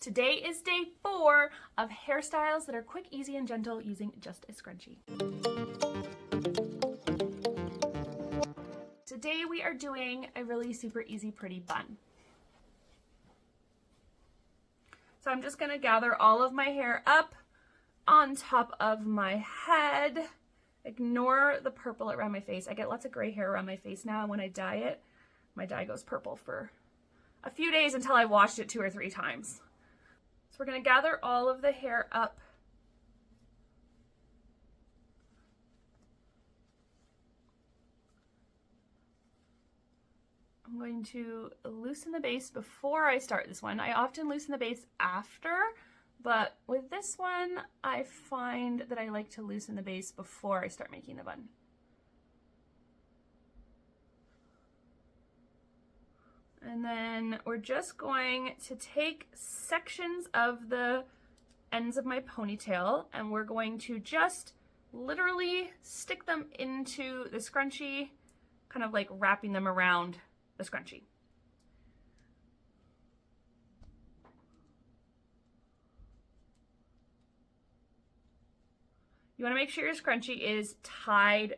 Today is day 4 of hairstyles that are quick, easy, and gentle using just a scrunchie. Today we are doing a really super easy, pretty bun. So I'm just gonna gather all of my hair up on top of my head. Ignore the purple around my face. I get lots of gray hair around my face now, and when I dye it, my dye goes purple for a few days until I washed it 2 or 3 times. So we're gonna gather all of the hair up. I'm going to loosen the base before I start this one. I often loosen the base after, but with this one, I find that I like to loosen the base before I start making the bun. And then we're just going to take sections of the ends of my ponytail and we're going to just literally stick them into the scrunchie, kind of like wrapping them around the scrunchie. You want to make sure your scrunchie is tied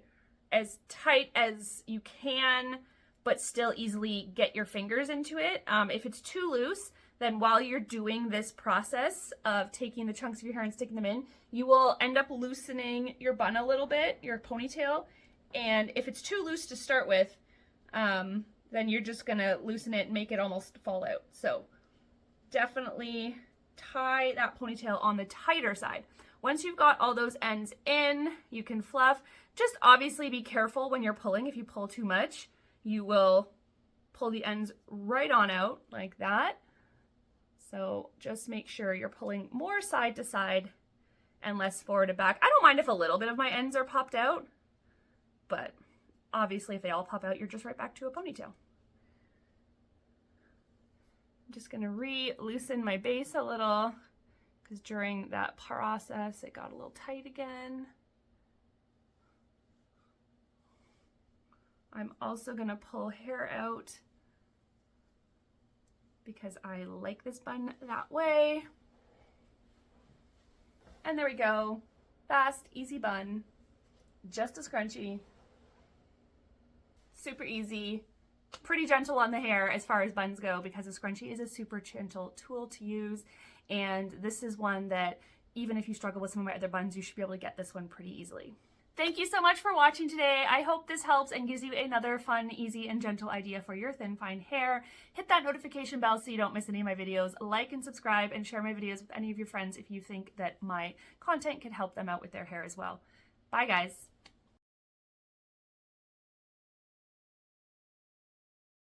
as tight as you can, but still easily get your fingers into it. If it's too loose, then while you're doing this process of taking the chunks of your hair and sticking them in, you will end up loosening your bun a little bit, your ponytail. And if it's too loose to start with, then you're just gonna loosen it and make it almost fall out. So definitely tie that ponytail on the tighter side. Once you've got all those ends in, you can fluff. Just obviously be careful when you're pulling. If you pull too much, you will pull the ends right on out like that. So just make sure you're pulling more side to side and less forward to back. I don't mind if a little bit of my ends are popped out, but obviously if they all pop out, you're just right back to a ponytail. I'm just gonna re-loosen my base a little because during that process, it got a little tight again. I'm also gonna pull hair out because I like this bun that way. And there we go. Fast, easy bun, just a scrunchie. Super easy, pretty gentle on the hair as far as buns go because a scrunchie is a super gentle tool to use. And this is one that even if you struggle with some of my other buns, you should be able to get this one pretty easily. Thank you so much for watching today. I hope this helps and gives you another fun, easy, and gentle idea for your thin, fine hair. Hit that notification bell so you don't miss any of my videos. Like and subscribe and share my videos with any of your friends if you think that my content could help them out with their hair as well. Bye, guys.